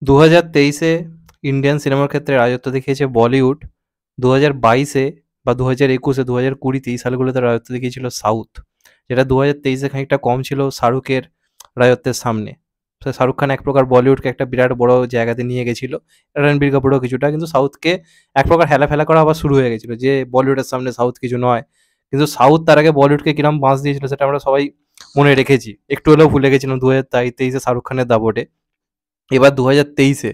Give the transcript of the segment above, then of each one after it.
2023-এ Indian সিনেমার ক্ষেত্রে রাজত্ব দেখিয়েছে বলিউড। 2022-এ বা 2021-এ, 2020-তে এই সালগুলোতে রাজত্ব দেখিয়েছিল সাউথ। যেটা 2023-এ খানিকটা কম ছিল শাহরুখের রাজত্বের সামনে। শাহরুখ খান এক প্রকার বলিউডকে একটা বিরাট বড় জায়গাতে নিয়ে গেছিল। রণবীর কাপুরও কিছুটা, কিন্তু সাউথকে এক প্রকার হেলাফেলা করা আবার শুরু হয়ে গেছিল যে বলিউডের সামনে সাউথ কিছু নয়। কিন্তু সাউথ তার আগে বলিউডকে কিরম বাঁশ দিয়েছিল সেটা আমরা সবাই মনে রেখেছি, একটু হলেও ভুলে গেছিলাম 2023-এ শাহরুখ খানের দাপটে। এবার 2023-এ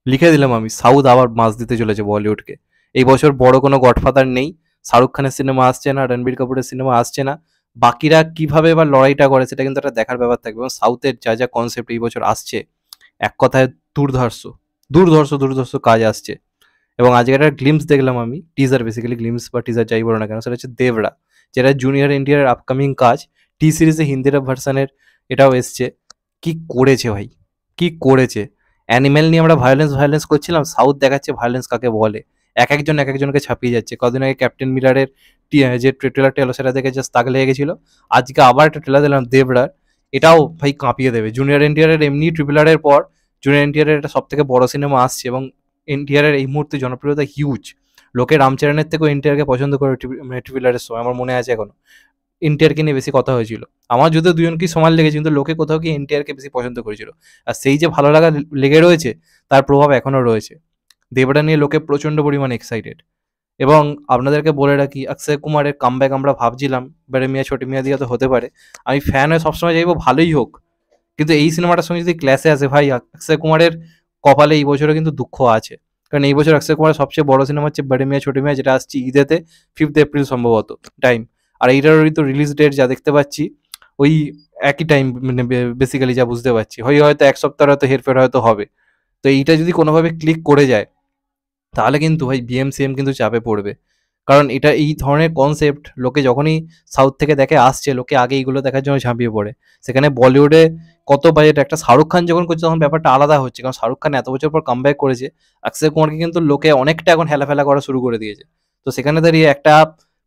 লিখে দিলাম আমি, সাউথ আবার মাছ দিতে চলেছে বলিউডকে। এই বছর বড় কোনো গডফাদার নেই, শাহরুখ খানের সিনেমা আসছে না, রণবীর কাপুরের সিনেমা আসছে না। বাকিরা কিভাবে এবার লড়াইটা করে সেটা কিন্তু একটা দেখার ব্যাপার থাকবে। এবং সাউথের যা যা কনসেপ্ট এই বছর আসছে, এক কথায় দুর্ধর্ষ দুর্ধর্ষ দুর্ধর্ষ কাজ আসছে। এবং আজকে একটা গ্লিমস দেখলাম আমি, টিজার, বেসিক্যালি গ্লিমস বা টিজার যাই বলো না কেন, সেটা হচ্ছে দেবরা, যেটা জুনিয়র এনটিআর আপকামিং কাজ। টি সিরিজে হিন্দির ভার্সানের এটাও এসছে। কি করেছে ভাই, কি করেছে! অ্যানিমেল নিয়ে আমরা ভায়োলেন্স ভায়োলেন্স করছিলাম, সাউথ দেখাচ্ছে ভায়োলেন্স কাকে বলে। একজন এক একজনকে ছাপিয়ে যাচ্ছে। কদিন আগে ক্যাপ্টেন মিলারের যে ট্রেলারটা এলো সেটা দেখে জাস্ট তাক লেগে গেছিল। আজকে আবার একটা ট্রেলার দিলাম দেবরার, এটাও ভাই কাঁপিয়ে দেবে। জুনিয়র এনটিআরের এমনি ট্রিপল আর এর পর জুনিয়র এনটিআরের এটা সব থেকে বড় সিনেমা আসছে। এবং এনটিআরের এই মুহূর্তে জনপ্রিয়তা হিউজ। লোকে রামচরণের থেকেও এনটিআরকে পছন্দ করে ট্রিপল আর এর সময়, আমার মনে আছে এখনো। এনটিআরকে নিয়ে বেশি কথা হয়েছিল। আমার যদিও দুজনকেই সমান লেগেছে, কিন্তু লোকে কোথাও কি এনটিআরকে বেশি পছন্দ করেছিল। আর সেই যে ভালো লাগা লেগে রয়েছে, তার প্রভাব এখনো রয়েছে। দেবরা নিয়ে লোকে প্রচন্ড পরিমাণে এক্সাইটেড। এবং আপনাদেরকে বলে রাখি, অক্ষয় কুমারের কামব্যাক আমরা ভাবছিলাম, বড় মিয়া ছোট মিয়া দিয়ে তো হতে পারে। আমি ফ্যান হয়ে সবসময় চাইবো ভালোই হোক, কিন্তু এই সিনেমাটার সঙ্গে যদি ক্ল্যাশে আসে ভাই, অক্ষয় কুমারের কপালে এই বছরে কিন্তু দুঃখ আছে। কারণ এই বছর অক্ষয় কুমারের সবচেয়ে বড় সিনেমা হচ্ছে বড় মিয়া ছোট মিয়া, যেটা আসছে ঈদেতে, 5th এপ্রিল সম্ভবত টাইম। আর এইটারই তো রিলিজ ডেট যা দেখতে পাচ্ছি, ওই একই টাইম, মানে বেসিক্যালি যা বুঝতে পারছি, হয়তো এক সপ্তাহ হয়তো হেরফের হয়তো হবে। তো এইটা যদি কোনোভাবে ক্লিক করে যায়, তাহলে কিন্তু ভাই বিএমসিএম কিন্তু চাপে পড়বে। কারণ এটা এই ধরনের কনসেপ্ট লোকে যখনই সাউথ থেকে দেখে আসছে, লোকে আগে এইগুলো দেখার জন্য ঝাঁপিয়ে পড়ে। সেখানে বলিউডে কত বাজেট, একটা শাহরুখ খান যখন করছে তখন ব্যাপারটা আলাদা হচ্ছে, কারণ শাহরুখ খান এত বছর পর কামব্যাক করেছে। অক্ষয় কুমারকে কিন্তু লোকে অনেকটা এখন হেলাফেলা করা শুরু করে দিয়েছে। তো সেখানে দাঁড়িয়ে একটা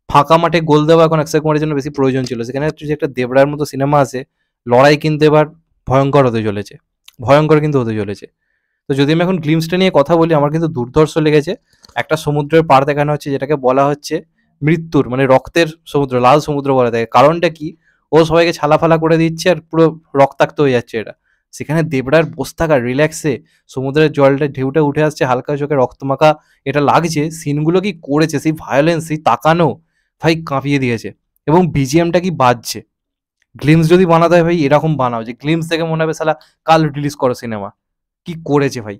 ফাঁকা মাঠে গোল দেওয়া এখন অক্ষয় কুমারের জন্য বেশি প্রয়োজন ছিল। সেখানে যে একটা দেবরার মতো সিনেমা আছে, লড়াই কিন্তু এবার ভয়ঙ্কর হতে চলেছে, ভয়ঙ্কর কিন্তু হতে চলেছে। তো যদি আমি এখন গ্লিমসটা নিয়ে কথা বলি, আমার কিন্তু দুর্ধর্ষ লেগেছে। একটা সমুদ্রের পাড় দেখানো হচ্ছে, যেটাকে বলা হচ্ছে মৃত্যুর, মানে রক্তের সমুদ্র, লাল সমুদ্র বলা থাকে। কারণটা কি? ও সবাইকে ছালাফালা করে দিচ্ছে আর পুরো রক্তাক্ত হয়ে যাচ্ছে এটা। সেখানে দেবরার বসে থাকা রিল্যাক্সে, সমুদ্রের জলটা ঢেউটা উঠে আসছে, হালকা চোখে রক্তমাখা এটা লাগছে। সিনগুলো কি করেছে, সেই ভায়োলেন্স, সেই তাকানো, ভাই কাঁপিয়ে দিয়েছে। এবং বিজিএমটা কি বাজছে! গ্লিমস যদি বানাতে হয় ভাই এরকম বানাও যে গ্লিমস থেকে মনে হবে সালা কাল রিলিজ করো সিনেমা। কি করেছে ভাই!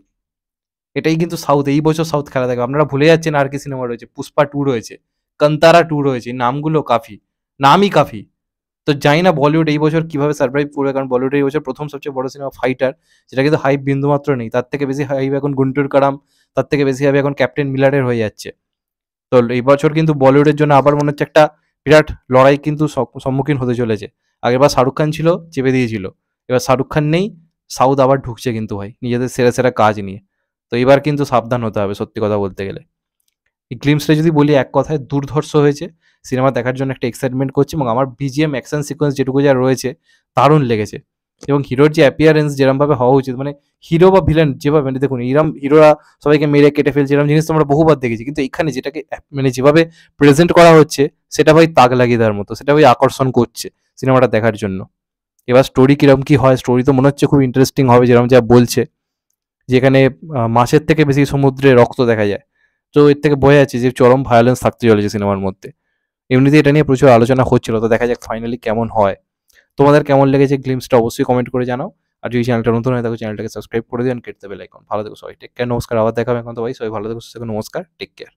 এটাই কিন্তু সাউথ, এই বছর সাউথ খেলা দেখবে। আপনারা ভুলে যাচ্ছেন আর কি সিনেমা রয়েছে, পুষ্পা 2 রয়েছে, কান্তারা 2 রয়েছে, নামগুলো কাফি, নামই কাফি। তো জানি না বলিউড এই বছর কিভাবে সারপ্রাইভ করবে, কারণ বলিউড এই বছর প্রথম সবচেয়ে বড় সিনেমা ফাইটার, যেটা কিন্তু হাইপ বিন্দুমাত্র নেই। তার থেকে বেশি হাইপ এখন গুন্টুর কারাম, তার থেকে বেশি হাইপ এখন ক্যাপ্টেন মিলারের হয়ে যাচ্ছে। তো এই বছর কিন্তু বলিউডের জন্য আবার মনে হচ্ছে একটা বিরাট লড়াই কিন্তু সম্মুখীন হতে চলেছে। আগেরবার শাহরুখ খান ছিল, চেপে দিয়েছিল। এবার শাহরুখ খান নেই, সাউথ আবার ঢুকছে কিন্তু ভাই নিজেদের সেরা সেরা কাজ নিয়ে। তো এবার কিন্তু সাবধান হতে হবে সত্যি কথা বলতে গেলে। এই গ্লিমসটা যদি বলি এক কথায় দুর্ধর্ষ হয়েছে। সিনেমা দেখার জন্য একটা এক্সাইটমেন্ট করছে, এবং আমার বিজিএম অ্যাকশন সিকোয়েন্স যেটুকু যা রয়েছে দারুণ লেগেছে। এবং হিরোর যে অ্যাপিয়ারেন্স যেরমভাবে হওয়া উচিত, মানে হিরো বা ভিলেন যেভাবে, মানে দেখুন এরম হিরোরা সবাইকে মেরে কেটে ফেলছে, এরম জিনিস তো আমরা বহুবার দেখেছি, কিন্তু এখানে যেটাকে মানে যেভাবে প্রেজেন্ট করা হচ্ছে, সেটা ভাই তাক লাগিয়ে দেওয়ার মতো, সেটা ভাই আকর্ষণ করছে সিনেমাটা দেখার জন্য। এবার স্টোরি কিরম কি হয়, স্টোরি তো মনে হচ্ছে খুব ইন্টারেস্টিং হবে, যেরকম যা বলছে, যেখানে মাছের থেকে বেশি সমুদ্রে রক্ত দেখা যায়। তো এর থেকে বোঝা যাচ্ছে যে চরম ভায়োলেন্স থাকতে চলেছে সিনেমার মধ্যে। এমনিতে এটা নিয়ে প্রচুর আলোচনা হচ্ছিল, তো দেখা যাক ফাইনালি কেমন হয়। তোমাদের কেমন লেগেছে গ্লিমসটা অবশ্যই কমেন্ট করে জানাও। আর যদি চ্যানেলটা নতুন হয়ে থাকো, চ্যানেলটাকে সাবস্ক্রাইব করে দিন, কেটে বেল আইকন। ভালো থেকো সবাই, টেক কেয়ার, নমস্কার। আবার দেখা হবে এখন, তো ভাই সবাই ভালো থেকো, সুস্থ থেকো, নমস্কার, টেক কেয়ার।